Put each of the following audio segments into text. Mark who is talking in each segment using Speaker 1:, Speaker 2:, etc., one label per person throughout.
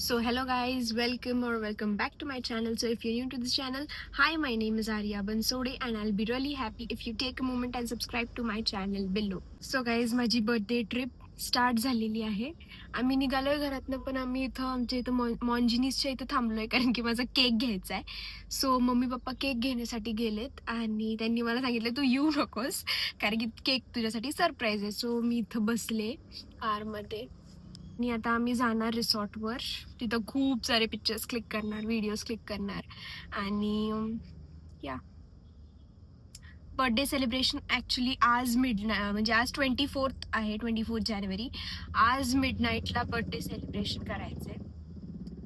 Speaker 1: So hello guys, welcome back to my channel. So if you're new to this channel, hi, my name is Arya Bansode and I'll be really happy if you take a moment and subscribe to my channel below. So guys, माझी birthday trip start झालेली आहे. आम्ही निघालोय घरातनं, पण आम्ही इथं आमच्या इथं मॉन्जिनीसच्या इथं थांबलोय कारण की माझा केक घ्यायचा आहे. सो मम्मी पप्पा केक घेण्यासाठी गेलेत आणि त्यांनी मला सांगितलं तू येऊ नकोस कारण की केक तुझ्यासाठी सरप्राईज आहे. सो मी इथं बसले कारमध्ये आणि आता आम्ही जाणार रिसॉर्टवर. तिथं खूप सारे पिक्चर्स क्लिक करणार, व्हिडिओज क्लिक करणार आणि या बर्थडे सेलिब्रेशन ॲक्च्युली आज म्हणजे आज 24 आहे, 24 जानेवारी. आज मिडनाईटला बर्थडे सेलिब्रेशन करायचं आहे,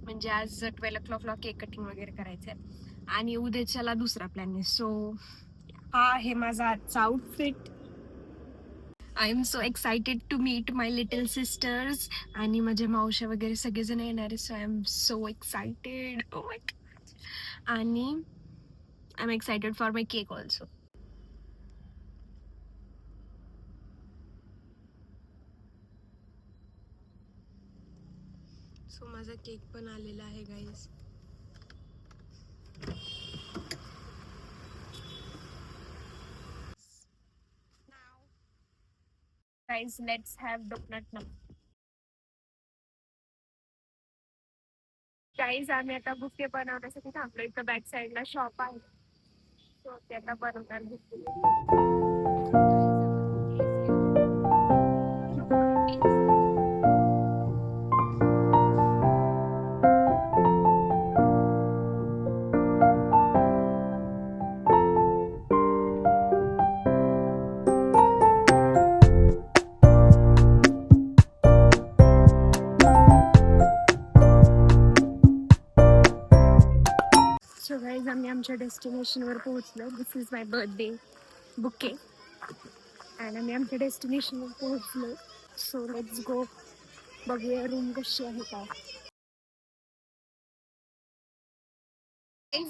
Speaker 1: म्हणजे आज 12 o'clockला केक कटिंग वगैरे करायचं आहे आणि उद्याच्याला दुसरा प्लॅन आहे. सो हा आहे माझा आजचा outfit. I am so excited to meet my little sisters आणि माझ्या मावश्या वगैरे सगळेजण येणार आहे. So I am so excited. Oh my god. आणि I am excited for my cake also. So माझा केक पण आलेला आहे guys. Guys, let's have donut now. Guys, आम्ही आता बुके बनवण्यासाठी थांबलो. इथं बॅक साईडला शॉप आहे, सो ते आता बनवणार बुके. सो गाईज, आम्ही आमच्या डेस्टिनेशनवर पोहोचलो. दिस इज माय बर्थडे बुके आणि आम्ही आमच्या डेस्टिनेशनवर पोहोचलो. सो लेट्स गो, बघूया रूम कशी आहे काय.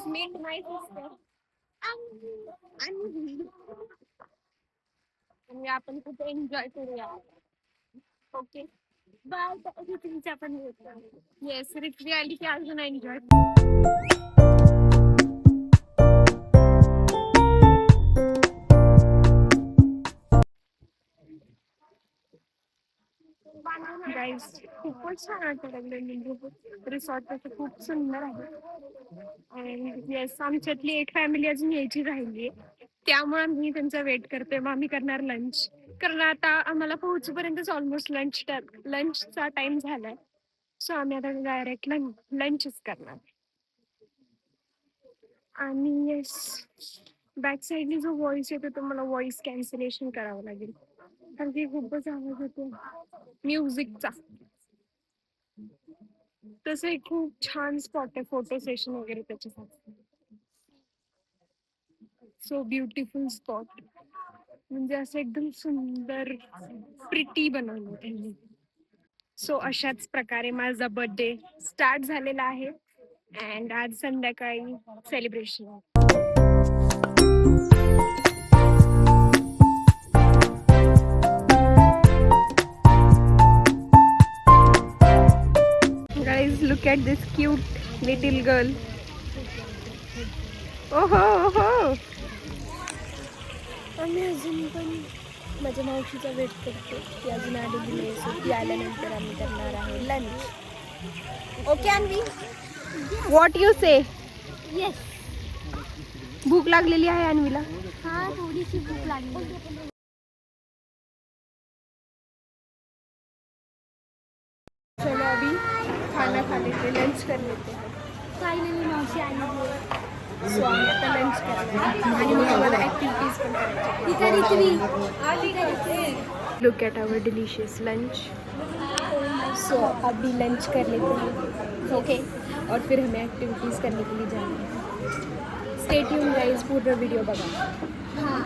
Speaker 1: मीट माय सिस्टर आणि आपण कुठे एन्जॉय करूया. Okay bye. तुमच्या पण येस, रित्री आली की अजून एन्जॉय. गाईज, खूपच छान वाटतं लागलं. म्हणजे रिसॉर्ट तसं खूप सुंदर आहे. आणि येस, आमच्यातली एक फॅमिली अजून यायची राहिली आहे, त्यामुळे आम्ही त्यांचा वेट करतोय. मग आम्ही करणार लंच, कारण आता आम्हाला पोहोचूपर्यंतच ऑलमोस्ट लंचचा टाइम झालाय. सो आम्ही आता डायरेक्ट लंचच करणार. आणि येस, बॅक साईडने जो व्हॉइस येतो तो मला व्हॉइस कॅन्सलेशन करावं लागेल कारण की खूपच आवाज येतो म्युझिकचा. तसं एक खूप छान स्पॉट आहे फोटो सेशन वगैरे त्याच्यासाठी. सो ब्युटिफुल स्पॉट, म्हणजे असं एकदम सुंदर प्रिटी बनवलं त्यांनी. सो अशाच प्रकारे माझा बर्थडे स्टार्ट झालेला आहे अँड आज संध्याकाळी celebration. Guys, look at this cute little girl. ओहो ओहो. आम्ही अजून पण माझ्या मावशीचा वेट करतो. ती अजून आलेली नाही, सो ती आल्यानंतर आम्ही करणार आहे lunch. Okay Anvi, what you say?
Speaker 2: Yes.
Speaker 1: भूक लागलेली आहे अन्वीला.
Speaker 2: हा, थोडीशी भूक लागली.
Speaker 1: चलो अभी खाना खा लेते, लंच कर लेते.
Speaker 2: फायनली मावशी आली.
Speaker 1: सो आम्ही आता लंच करणार आणि मग आम्हाला ॲक्टिव्हिटीज पण करायच्या.
Speaker 2: ती का रित्वी?
Speaker 1: Look at our delicious lunch. So अभी लंच कर लेते हैं, ओके, और फिर हमें एक्टिविटीज़ करने के लिए जाना है. स्टे ट्यून गाइस, पूरा वीडियो बघा.
Speaker 2: हां.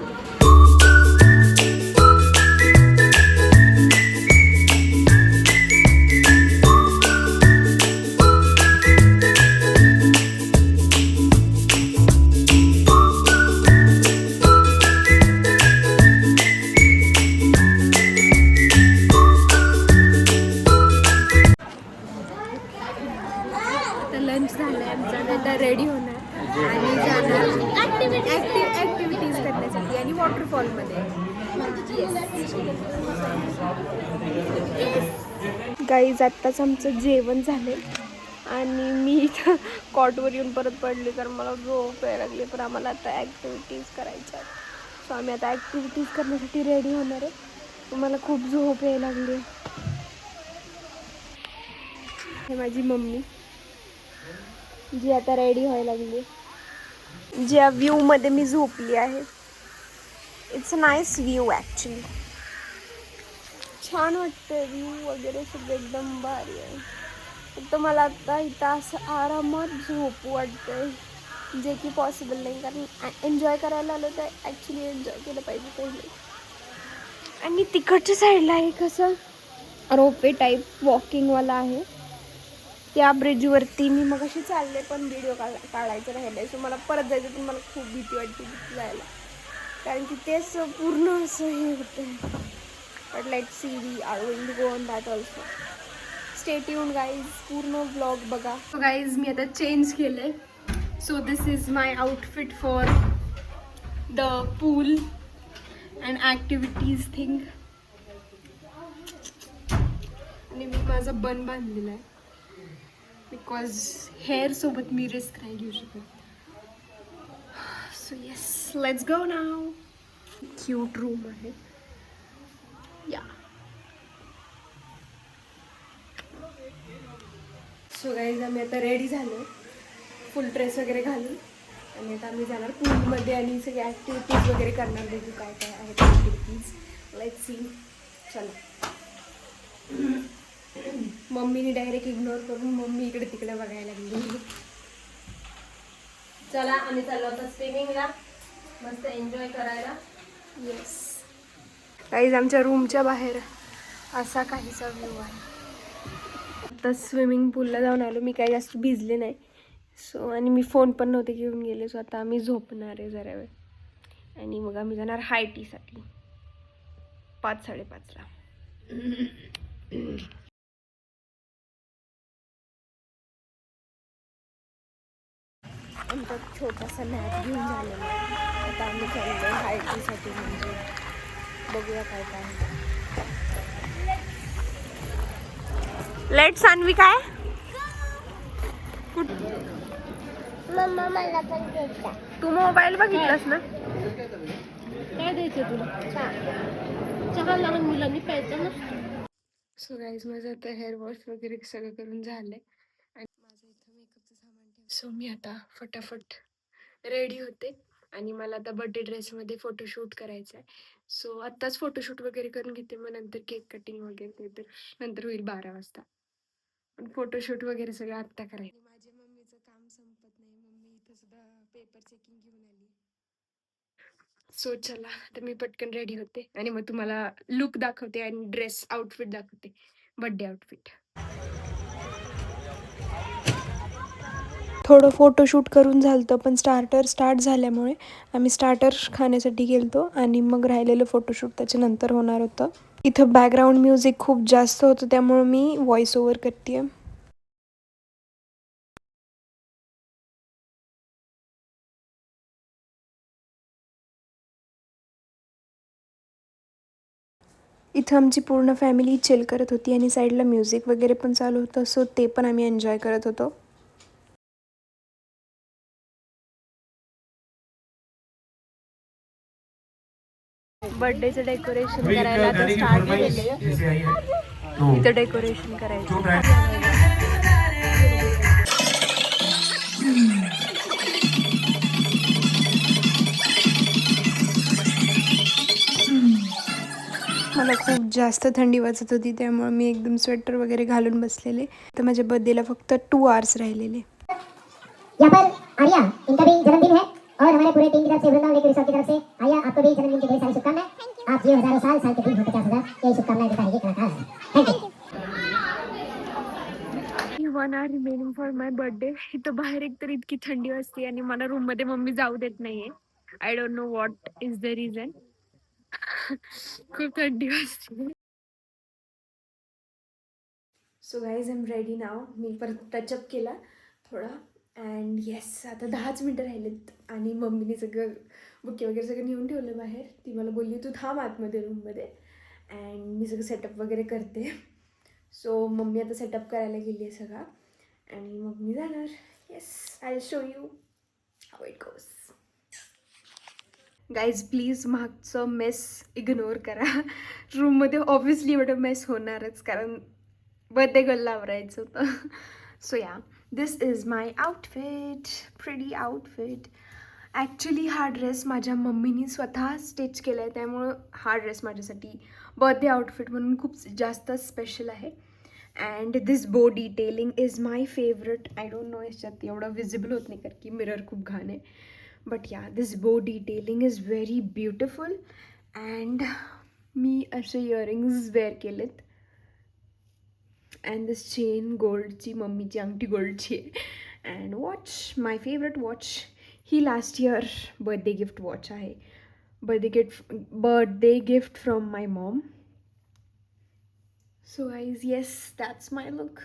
Speaker 1: तर लंच झालं आहे आमचं. आम्ही आता रेडी होणार आणि जाणार ॲक्टिव्हिटीज करण्यासाठी आणि वॉटरफॉलमध्ये. गाईज आत्ताच आमचं जेवण झालं आणि मी इथं कॉटवर येऊन परत पडले तर मला झोप यायला लागली. पण आम्हाला आता ॲक्टिव्हिटीज करायच्या आहेत. सो आम्ही आता ॲक्टिव्हिटीज करण्यासाठी रेडी होणार आहे. मला खूप झोप यायला लागली. हे माझी मम्मी जी आता रेडी व्हायला लागली. ज्या व्ह्यूमध्ये मी झोपली आहे. It's a nice view actually. छान वाटतं व्ह्यू वगैरे सगळं एकदम भारी आहे. फक्त मला आता इथं असं आरामात झोप वाटतंय जे की पॉसिबल नाही. कारण एन्जॉय करायला आलं तर ॲक्च्युली एन्जॉय केलं पाहिजे पहिले. आणि तिकडच्या साईडला एक असं रोपवे टाईप वॉकिंगवाला आहे. त्या ब्रिजवरती मी मग अशी चालले पण व्हिडिओ काढायचं राहिलं आहे. सो मला परत जायचं पण मला खूप भीती वाटते तिथे जायला. कारण की तेच पूर्ण असं हे होतं. But let's see we are going to go on that also. Stay tuned guys. पूर्ण ब्लॉग बघा. सो गाईज मी आता चेंज केलं आहे. So this is my outfit for the pool and activities thing. आणि मी माझा बन बांधलेला आहे बिकॉज हेअर सोबत मी रिस्क नाही घेऊ शकत. So yes let's go now. Cute room आहे या. सो गाईज आम्ही आता रेडी झालो फुल ड्रेस वगैरे घालून आणि आता आम्ही जाणार पूलमध्ये आणि सगळे ॲक्टिव्हिटीज वगैरे करणार. बघू काय काय आहेत ॲक्टिव्हिटीज. Let's see. चला. मम्मीने डायरेक्ट इग्नोर करून मम्मी इकडे तिकडे बघायला लागली. चला आम्ही चाललो आता स्विमिंगला मस्त एन्जॉय करायला. येस गाईज आमच्या रूमच्या बाहेर असा काहीसा व्ह्यू आहे. आता स्विमिंग पूलला जाऊन आलो. मी काही जास्त भिजले नाही. सो आणि मी फोन पण नव्हते घेऊन गेले. सो आता आम्ही झोपणार आहे जरा वेळ आणि मग आम्ही जाणार हाय टीसाठी 5-5:30ला. आमचा छोटासा नॅप घेऊन झालेला आहे. आता आम्ही चाललो हाय टीसाठी. म्हणजे बघूया काय काय. लेट सान्वी काय
Speaker 2: मम्मा मला पण द्यायचा.
Speaker 1: तू मोबाईल बघितलास ना.
Speaker 2: काय द्यायचं तुला? चहा लहान मुलांनी प्यायचं नसतं.
Speaker 1: सो गाईज माझं आता हेअर वॉश वगैरे सगळं करून झालंय आणि माझं इथं मेकअपचं सामान ठेव. सो मी आता फटाफट रेडी होते आणि मला आता बर्थडे ड्रेसमध्ये फोटोशूट करायचं आहे. सो आत्ताच फोटोशूट वगैरे करून घेते. मग नंतर केक कटिंग वगैरे ते तर नंतर होईल 12 वाजता. पण फोटोशूट वगैरे सगळं आत्ता करायचं. माझ्या मम्मीचं काम संपत नाही. मम्मी इथं सुद्धा पेपर चेकिंग घेऊन आली. सो चला तर मी पटकन रेडी होते आणि मग तुम्हाला लुक दाखवते आणि ड्रेस आउटफिट दाखवते. Birthday outfit. थोडं फोटोशूट करून झालं पण स्टार्टर स्टार्ट झाल्यामुळे आम्ही स्टार्टर खाण्यासाठी गेलतो आणि मग राहिलेलं फोटोशूट त्याच्यानंतर होणार होतं. इथं बॅकग्राऊंड म्युझिक खूप जास्त होतं त्यामुळे मी व्हॉइस ओव्हर करते. इथं आमची पूर्ण फॅमिली चिल करत होती आणि साईडला म्युझिक वगैरे पण चालू होतं. सो ते पण आम्ही एन्जॉय करत होतो. बर्थडेचं डेकोरेशन करायला आता स्टार्ट केले. इथं डेकोरेशन करायचं. मला खूप जास्त थंडी वाजत होती त्यामुळे मी एकदम स्वेटर वगैरे घालून बसलेले. तर माझ्या बर्थडेला फक्त 2 आवर्स राहिलेले.
Speaker 3: यहाँ पर आर्या इनका भी जन्मदिन है और हमारे पूरे टीम की तरफ से वृंदावन लेक रिसोर्ट की तरफ से आर्या आपको भी जन्मदिन की ढेर सारी शुभकामनाएं. आप जियो हजारों साल साल के दिन हो 50,000. यही शुभकामनाएं देता है ये कलाकार. Thank you.
Speaker 1: 1 hour remaining for my birthday. इथं बाहेर एकतर इतकी थंडी वाजते आणि मला रूम मध्ये मम्मी जाऊ देत नाहीये. I don't know what is the reason. खूप थंडी वाजते. So guys I am ready now. मी परत टचअप केला थोडा. अँड येस, आता 10च मिनटं राहिलेत आणि मम्मीने सगळं बुके वगैरे सगळं नेऊन ठेवलं बाहेर. ती मला बोलली तू थांब आतमध्ये रूममध्ये अँड मी सगळं सेटअप वगैरे करते. सो मम्मी आता सेटअप करायला गेली आहे सगळा आणि मग मी जाणार. Yes, I show you how it goes. Guys please मागचं मेस इग्नोर करा. रूममध्ये ऑब्व्हियसली एवढं मेस होणारच कारण बर्थडे गर्लला आवरायचं होतं. So ya, this is my outfit, pretty outfit. Actually हा ड्रेस माझ्या मम्मीनी स्वतः स्टिच केला आहे, त्यामुळं हा ड्रेस माझ्यासाठी बर्थडे आउटफिट म्हणून खूप जास्त स्पेशल आहे. And this bow detailing is my favourite. I don't no याच्यात एवढं विजिबल होत नाही कारण की मिरर खूप घाण आहे. But ya, this bow detailing is very beautiful. And मी असे इयरिंग्स वेअर केलेत. अँड दिस चेन गोल्डची, मम्मीची अंगठी गोल्डची आहे. And watch, my favourite watch. ही last year birthday gift watch आहे. Birthday gift from my mom. So guys, yes, that's my look.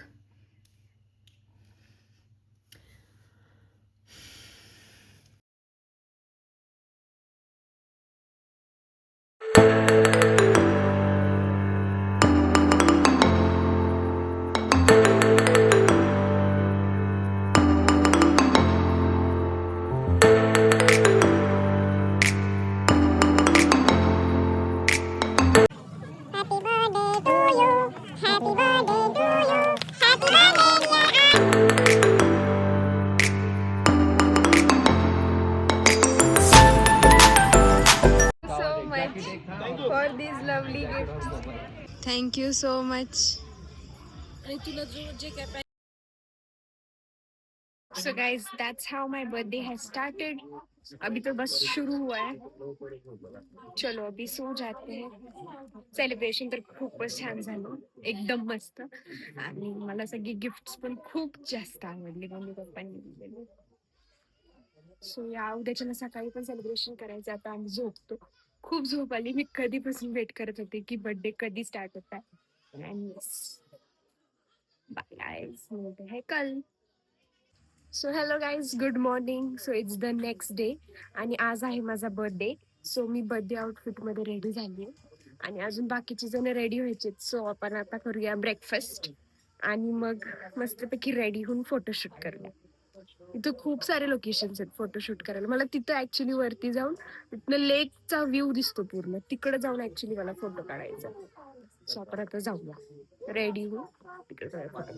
Speaker 2: Happy birthday to you. Happy birthday to you. Happy birthday, dear.
Speaker 1: So much for these lovely gifts. Thank you so much. So guys, that's how my birthday has started. अभी तो बस शुरू हुआ है. चलो अभी so जाते हैं. Celebration तर खूपच छान झालं, एकदम मस्त. आणि मला सगळी गिफ्ट्स पण खूप जास्त आवडली मम्मी पप्पांनी दिलेली. सो या उद्याच्या सकाळी पण सेलिब्रेशन करायचं. आता आम्ही झोपतो. खूप झोप आली. मी कधीपासून वेट करत होते की बर्थडे कधी स्टार्ट होत आहे. अँड बाय गाइस, मिळते है कल. So hello guys, good morning. So it's the next day आणि आज आहे माझा बर्थडे. सो मी बर्थडे आउटफिटमध्ये रेडी झाली आहे आणि अजून बाकीचे जण रेडी व्हायचे. सो आपण आता करूया ब्रेकफास्ट आणि मग मस्तपैकी रेडी होऊन फोटोशूट करूया. इथं खूप सारे लोकेशन्स आहेत फोटोशूट करायला. मला तिथं ॲक्च्युली वरती जाऊन तिथनं लेकचा व्ह्यू दिसतो पूर्ण, तिकडे जाऊन ॲक्च्युली मला फोटो काढायचा. सो आपण आता जाऊया रेडी होऊन तिकडे जाऊया फोटो.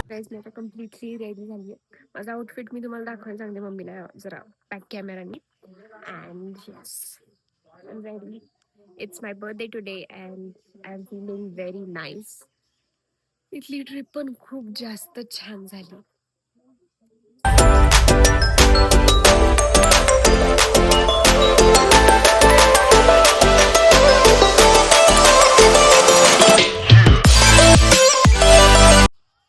Speaker 1: गाईज मी आता कम्प्लिटली रेडी झाली आहे. माझा आउटफिट मी तुम्हाला दाखवायला सांगते मम्मीला जरा बॅक कॅमेराने. And yes, I am ready. It's my birthday today and I am feeling very nice. इथली ट्रिप पण खूप जास्त छान झाली.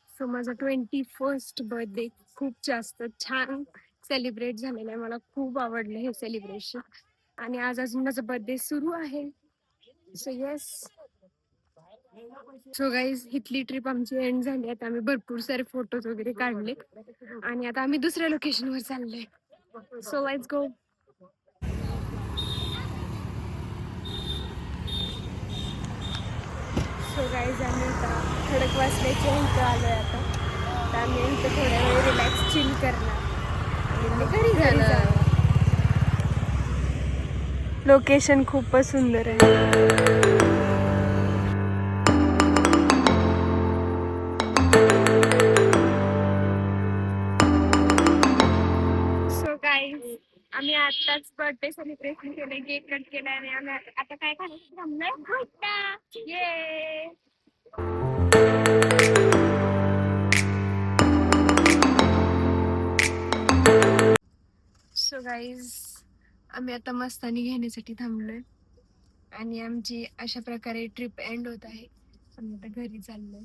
Speaker 1: सो माझा 21st बर्थडे खूप जास्त छान सेलिब्रेट झालेलं आहे. मला खूप आवडलं हे सेलिब्रेशन आणि आज अजून माझा बर्थडे सुरू आहे. So yes. सो गाईज, इथली ट्रिप आमची एंड झाली. आता आम्ही भरपूर सारे फोटोज वगैरे काढले आणि आता आम्ही दुसऱ्या लोकेशनवर चाललोय. So let's go. So guys, आम्ही आता खडकवासल्याच्या इथं आलोय. आता आम्ही इथं थोड्या वेळ रिलॅक्स चिल करणार आणि घरी जाणार. लोकेशन खूपच सुंदर आहे. सो गाईज, आम्ही आताच बर्थडे सेलिब्रेशन केलं, केक कट केला आणि आम्ही आता काय खायचं थांबलोय भुट्टा. ये सो गाईज, आम्ही आता मस्तानी घेण्यासाठी थांबलोय आणि आमची अशा प्रकारे ट्रिप एंड होत आहे. आम्ही आता घरी चाललोय.